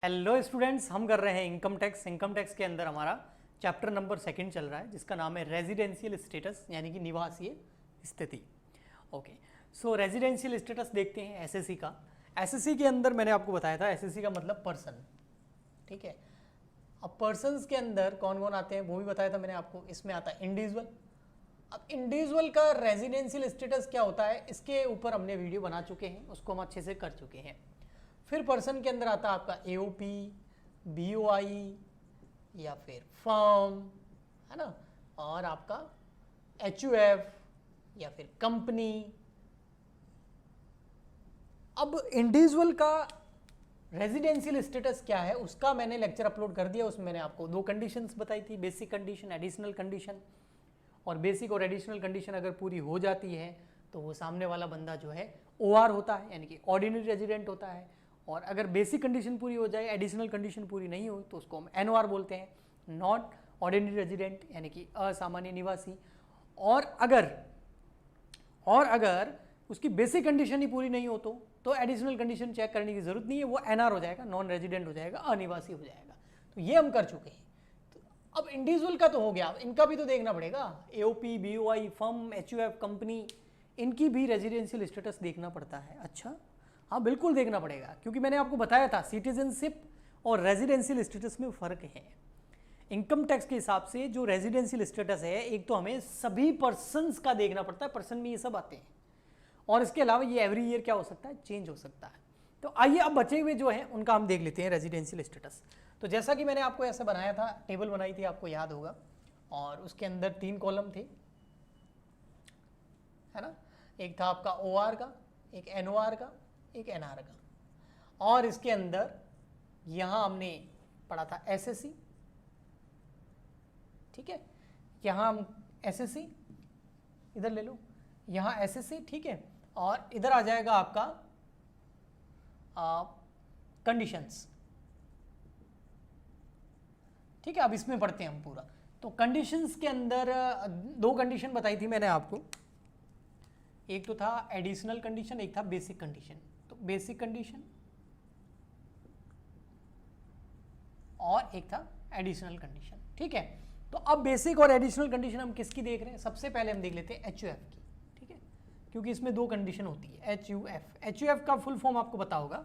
Hello students, हम कर रहे हैं इनकम टैक्स के अंदर हमारा चैप्टर नंबर 2 चल रहा है जिसका नाम है रेजिडेंशियल स्टेटस यानी कि निवासीय स्थिति। ओके, सो रेजिडेंशियल स्टेटस देखते हैं एसएससी का। एसएससी के अंदर मैंने आपको बताया था एसएससी का मतलब पर्सन, ठीक है। अब पर्सन्स के अंदर कौन कौन आते हैं वो भी बताया था मैंने आपको। इसमें आता है इंडिविजुअल। अब इंडिविजुअल का रेजिडेंशियल स्टेटस क्या होता है इसके ऊपर हमने वीडियो बना चुके हैं, उसको हम अच्छे से कर चुके हैं। फिर पर्सन के अंदर आता है आपका एओपी, बीओआई या फिर फर्म, है ना, और आपका एचयूएफ या फिर कंपनी। अब इंडिविजुअल का रेजिडेंशियल स्टेटस क्या है उसका मैंने लेक्चर अपलोड कर दिया। उसमें मैंने आपको 2 कंडीशंस बताई थी, बेसिक कंडीशन, एडिशनल कंडीशन। और बेसिक और एडिशनल कंडीशन अगर पूरी हो जाती है तो वो सामने वाला बंदा जो है ओआर होता है यानी कि ऑर्डिनरी रेजिडेंट होता है। और अगर बेसिक कंडीशन पूरी हो जाए, एडिशनल कंडीशन पूरी नहीं हो तो उसको हम एनओआर बोलते हैं, नॉट ऑर्डिनरी रेजिडेंट यानी कि असामान्य निवासी। और अगर उसकी बेसिक कंडीशन ही पूरी नहीं हो तो एडिशनल कंडीशन चेक करने की जरूरत नहीं है, वो एनआर हो जाएगा, नॉन रेजिडेंट हो जाएगा, अनिवासी हो जाएगा। तो ये हम कर चुके हैं। तो अब इंडिविजुअल का तो हो गया, इनका भी तो देखना पड़ेगा। AOP, BOI, firm, HUF, company, इनकी भी रेजिडेंशियल स्टेटस देखना पड़ता है। अच्छा, हाँ बिल्कुल देखना पड़ेगा, क्योंकि मैंने आपको बताया था सिटीजनशिप और रेजिडेंशियल स्टेटस में फ़र्क है। इनकम टैक्स के हिसाब से जो रेजिडेंशियल स्टेटस है, एक तो हमें सभी पर्सन्स का देखना पड़ता है, पर्सन में ये सब आते हैं, और इसके अलावा ये एवरी ईयर क्या हो सकता है, चेंज हो सकता है। तो आइए अब बचे हुए जो हैं उनका हम देख लेते हैं रेजिडेंशियल स्टेटस। तो जैसा कि मैंने आपको ऐसा बनाया था, टेबल बनाई थी, आपको याद होगा, और उसके अंदर 3 कॉलम थे, है ना। एक था आपका ओआर का, एक एनओआर का, एक एनआर का। और इसके अंदर यहां हमने पढ़ा था एसएससी, ठीक है। यहां हम एसएससी इधर ले लो, यहां एसएससी, ठीक है। और इधर आ जाएगा आपका कंडीशंस, ठीक है। अब इसमें पढ़ते हैं हम पूरा। तो कंडीशंस के अंदर 2 कंडीशन बताई थी मैंने आपको, एक तो था एडिशनल कंडीशन, एक था बेसिक कंडीशन। तो बेसिक कंडीशन और एक था एडिशनल कंडीशन, ठीक है। तो अब बेसिक और एडिशनल कंडीशन हम किसकी देख रहे हैं, सबसे पहले हम देख लेते हैं एचयूएफ की, ठीक है, क्योंकि इसमें 2 कंडीशन होती है। एचयूएफ, एचयूएफ का फुल फॉर्म आपको पता होगा,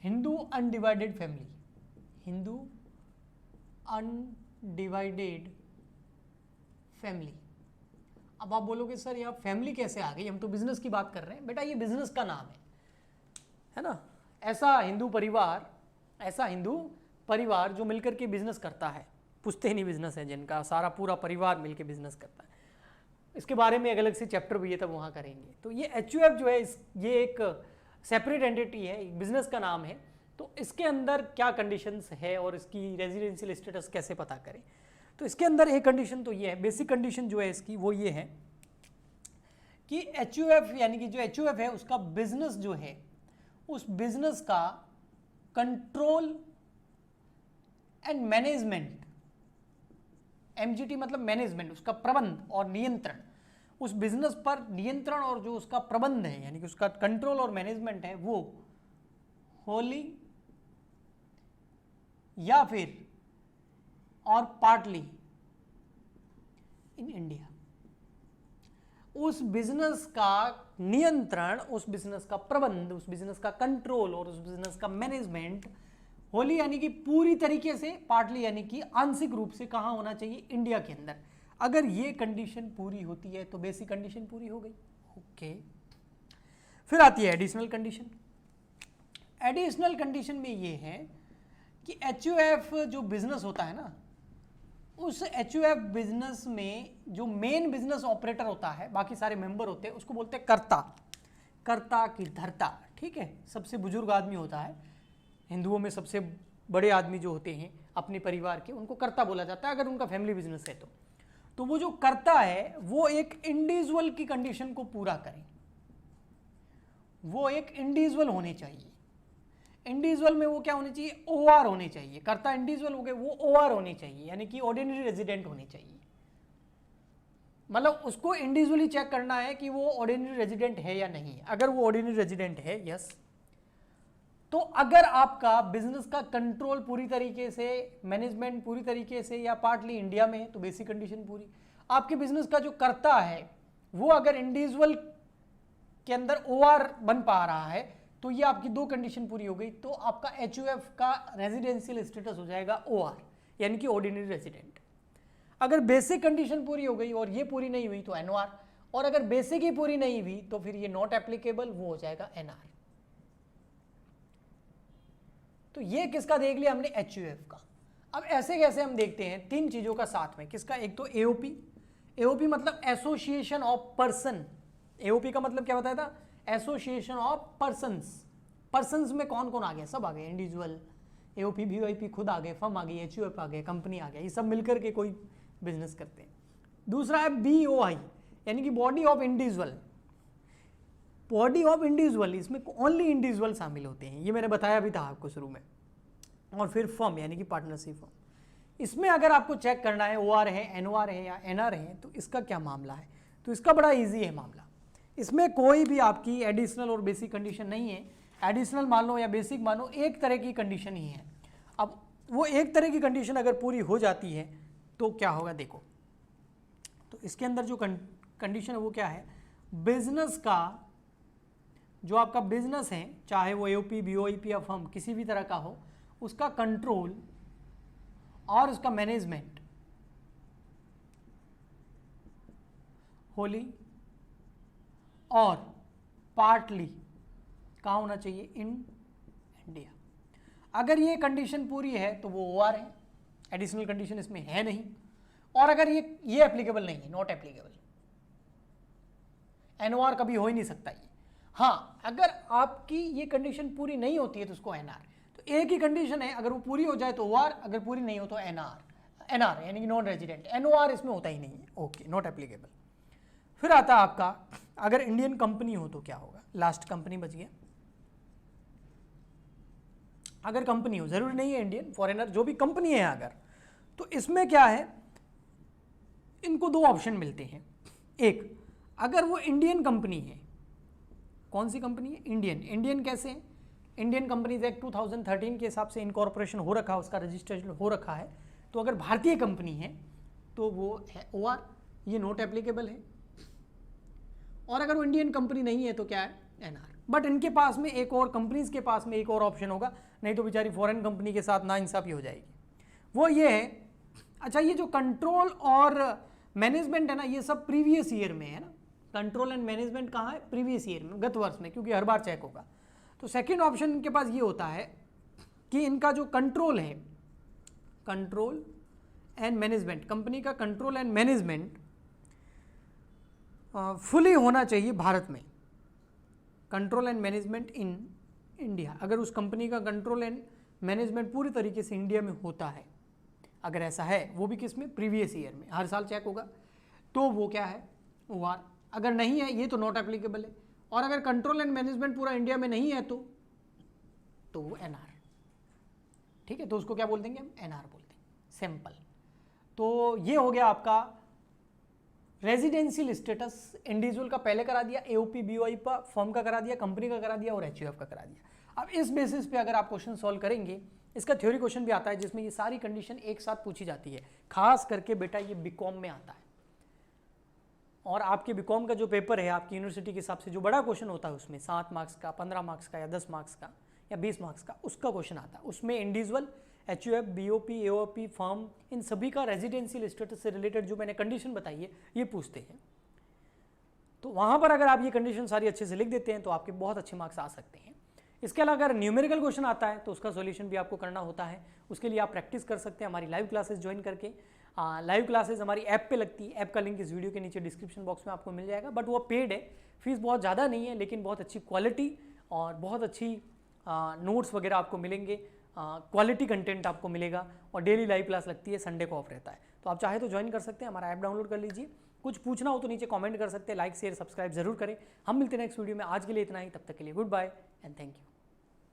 Hindu undivided family, Hindu undivided family. अब आप बोलोगे सर यहाँ फैमिली कैसे आ गई, हम तो बिजनेस की बात कर रहे हैं। बेटा ये बिजनेस का नाम है ना। ऐसा हिंदू परिवार जो मिलकर के बिजनेस करता है, पुश्तैनी बिजनेस है जिनका सारा पूरा परिवार मिलकर बिजनेस करता है। इसके बारे में अलग से चैप्टर भी है, तब वहाँ करेंगे। तो ये एचयूएफ जो है ये एक सेपरेट एंटिटी है, एक बिजनेस का नाम है। तो इसके अंदर क्या कंडीशंस है और इसकी रेजिडेंशियल स्टेटस कैसे पता करें। तो इसके अंदर एक कंडीशन तो ये है, बेसिक कंडीशन जो है इसकी वो ये है कि एचयूएफ यानी कि जो एचयूएफ है उसका बिजनेस जो है, उस बिजनेस का कंट्रोल एंड मैनेजमेंट, एमजीटी मतलब मैनेजमेंट, उसका प्रबंध और नियंत्रण, उस बिजनेस पर नियंत्रण और जो उसका प्रबंध है यानी कि उसका कंट्रोल और मैनेजमेंट है, वो होली या फिर और पार्टली इन इंडिया। उस बिजनेस का नियंत्रण, उस बिजनेस का प्रबंध, उस बिजनेस का कंट्रोल और उस बिजनेस का मैनेजमेंट होली यानी कि पूरी तरीके से, पार्टली यानी कि आंशिक रूप से कहां होना चाहिए, इंडिया के अंदर। अगर ये कंडीशन पूरी होती है तो बेसिक कंडीशन पूरी हो गई। ओके, फिर आती है एडिशनल कंडीशन। एडिशनल कंडीशन में ये है कि एचयूएफ जो बिजनेस होता है ना, उस एचयूएफ बिजनेस में जो मेन बिजनेस ऑपरेटर होता है, बाकी सारे मेंबर होते हैं, उसको बोलते हैं कर्ता, कर्ता की धर्ता, ठीक है। सबसे बुजुर्ग आदमी होता है, हिंदुओं में सबसे बड़े आदमी जो होते हैं अपने परिवार के, उनको कर्ता बोला जाता है अगर उनका फैमिली बिजनेस है तो वो जो कर्ता है वो एक इंडिविजुअल की कंडीशन को पूरा करें, वो एक इंडिविजुअल होने चाहिए। इंडिविजुअल में वो क्या होने चाहिए, ओआर होने चाहिए। कर्ता इंडिविजुअल हो गए, वो ओआर होने चाहिए यानी कि ऑर्डिनरी रेजिडेंट होने चाहिए। मतलब उसको इंडिविजुअली चेक करना है कि वो ऑर्डिनरी रेजिडेंट है या नहीं। अगर वो ऑर्डिनरी रेजिडेंट है, यस, तो अगर आपका बिजनेस का कंट्रोल पूरी तरीके से, मैनेजमेंट पूरी तरीके से या पार्टली इंडिया में है तो बेसिक कंडीशन पूरी। आपके बिजनेस का जो कर्ता है वो अगर इंडिविजुअल के अंदर ओआर बन पा रहा है तो ये आपकी दो कंडीशन पूरी हो गई, तो आपका एचयूएफ का रेजिडेंशियल स्टेटस हो जाएगा ओआर, यानी कि ऑर्डिनरी रेजिडेंट। अगर बेसिक कंडीशन पूरी हो गई और ये पूरी नहीं हुई तो एनओआर, और अगर बेसिक ही पूरी नहीं हुई तो फिर ये नॉट एप्लीकेबल, वो हो जाएगा एनआर। तो ये किसका देख लिया हमने, एचयूएफ का। अब ऐसे कैसे हम देखते हैं तीन चीजों का साथ में, किसका, एक तो एओपी। एओपी मतलब एसोसिएशन ऑफ पर्सन। एओपी का मतलब क्या बताया था, एसोसिएशन ऑफ पर्सन्स। पर्सन्स में कौन कौन आ गया, सब आ गए, इंडिविजुअल, एओपी, वीओआईपी खुद आ गए, फर्म आ गई, एचयूएफ आ गए, कंपनी आ गया, ये सब मिलकर के कोई बिजनेस करते हैं। दूसरा है बीओआई, यानी कि body of individual. Body of individual, इसमें ओनली इंडिविजुअल शामिल होते हैं, ये मैंने बताया भी था आपको शुरू में। और फिर फर्म, यानी कि पार्टनरशिप फर्म। इसमें अगर आपको चेक करना है ओआर है, एनओआर है या एनआर है, तो इसका क्या मामला है, तो इसका बड़ा इजी है मामला। इसमें कोई भी आपकी एडिशनल और बेसिक कंडीशन नहीं है। एडिशनल मान लो या बेसिक मानो, एक तरह की कंडीशन ही है। अब वो एक तरह की कंडीशन अगर पूरी हो जाती है तो क्या होगा, देखो। तो इसके अंदर जो कंडीशन है वो क्या है, बिजनेस का, जो आपका बिजनेस है, चाहे वो एओपी, बीओआईपी या फर्म किसी भी तरह का हो, उसका कंट्रोल और उसका मैनेजमेंट होली और पार्टली कहाँ होना चाहिए, इन इंडिया। अगर ये कंडीशन पूरी है तो वो ओआर है, एडिशनल कंडीशन इसमें है नहीं। और अगर ये एप्लीकेबल नहीं है, नॉट एप्लीकेबल, एनओआर कभी हो ही नहीं सकता ये। हाँ, अगर आपकी ये कंडीशन पूरी नहीं होती है तो उसको एनआर। तो एक ही कंडीशन है, अगर वो पूरी हो जाए तो ओआर, अगर पूरी नहीं हो तो एनआर। एनआर यानी कि नॉन रेजिडेंट, एनओआर इसमें होता ही नहीं है, ओके, नॉट एप्लीकेबल। फिर आता है आपका, अगर इंडियन कंपनी हो तो क्या होगा, लास्ट कंपनी बच गया। अगर कंपनी हो, जरूरी नहीं है इंडियन, फॉरेनर, जो भी कंपनी है अगर, तो इसमें क्या है, इनको दो ऑप्शन मिलते हैं। एक, अगर वो इंडियन कंपनी है, कौन सी कंपनी है, इंडियन। इंडियन कैसे है, इंडियन कंपनीज एक्ट 2013 के हिसाब से इनकॉर्पोरेशन हो रखा है, उसका रजिस्ट्रेशन हो रखा है। तो अगर भारतीय कंपनी है तो वो है ओआर, ये नॉट एप्लीकेबल है। और अगर वो इंडियन कंपनी नहीं है तो क्या है, एनआर। बट इनके पास में एक और, कंपनीज के पास में एक और ऑप्शन होगा, नहीं तो बेचारी फॉरेन कंपनी के साथ नाइंसाफी हो जाएगी। वो ये है, अच्छा, ये जो कंट्रोल और मैनेजमेंट है ना, ये सब प्रीवियस ईयर में है ना। कंट्रोल एंड मैनेजमेंट कहाँ है, प्रीवियस ईयर में, गत वर्ष में, क्योंकि हर बार चेक होगा। तो सेकेंड ऑप्शन इनके पास ये होता है कि इनका जो कंट्रोल है, कंट्रोल एंड मैनेजमेंट, कंपनी का कंट्रोल एंड मैनेजमेंट फुली होना चाहिए भारत में। Control and management in India, अगर उस कंपनी का कंट्रोल एंड मैनेजमेंट पूरी तरीके से इंडिया में होता है, अगर ऐसा है, वो भी किस में, प्रीवियस ईयर में, हर साल चेक होगा, तो वो क्या है, ओआर। अगर नहीं है ये तो नॉट एप्लीकेबल है। और अगर कंट्रोल एंड मैनेजमेंट पूरा इंडिया में नहीं है तो वो एनआर। ठीक है, तो उसको क्या बोल देंगे हम, एनआर बोल देंगे, सिंपल। तो ये हो गया आपका रेजिडेंशियल स्टेटस। इंडिविजुअल का पहले करा दिया, एओपी, बीओआई का, फर्म का करा दिया, कंपनी का करा दिया और एचयूएफ का करा दिया। अब इस बेसिस पे अगर आप क्वेश्चन सॉल्व करेंगे, इसका थ्योरी क्वेश्चन भी आता है जिसमें ये सारी कंडीशन एक साथ पूछी जाती है। खास करके बेटा ये बीकॉम में आता है, और आपके बीकॉम का जो पेपर है आपकी यूनिवर्सिटी के हिसाब से जो बड़ा क्वेश्चन होता है उसमें 7 मार्क्स का, 15 मार्क्स का या 10 मार्क्स का या 20 मार्क्स का, उसका क्वेश्चन आता है। उसमें individual, HUF, BOP, AOP, firm, इन सभी का रेजिडेंशियल स्टेटस से रिलेटेड जो मैंने कंडीशन बताई है ये पूछते हैं। तो वहाँ पर अगर आप ये कंडीशन सारी अच्छे से लिख देते हैं तो आपके बहुत अच्छे मार्क्स आ सकते हैं। इसके अलावा अगर न्यूमेरिकल क्वेश्चन आता है तो उसका सॉल्यूशन भी आपको करना होता है। उसके लिए आप प्रैक्टिस कर सकते हैं हमारी लाइव क्लासेस ज्वाइन करके। लाइव क्लासेस हमारी ऐप पे लगती है, ऐप का लिंक इस वीडियो के नीचे डिस्क्रिप्शन बॉक्स में आपको मिल जाएगा, बट वो पेड है, फीस बहुत ज़्यादा नहीं है, लेकिन बहुत अच्छी क्वालिटी और बहुत अच्छी नोट्स वगैरह आपको मिलेंगे, क्वालिटी कंटेंट आपको मिलेगा, और डेली लाइव क्लास लगती है, संडे को ऑफ रहता है। तो आप चाहे तो ज्वाइन कर सकते हैं, हमारा ऐप डाउनलोड कर लीजिए। कुछ पूछना हो तो नीचे कमेंट कर सकते हैं, लाइक शेयर सब्सक्राइब जरूर करें। हम मिलते हैं नेक्स्ट वीडियो में, आज के लिए इतना ही, तब तक के लिए goodbye and thank you.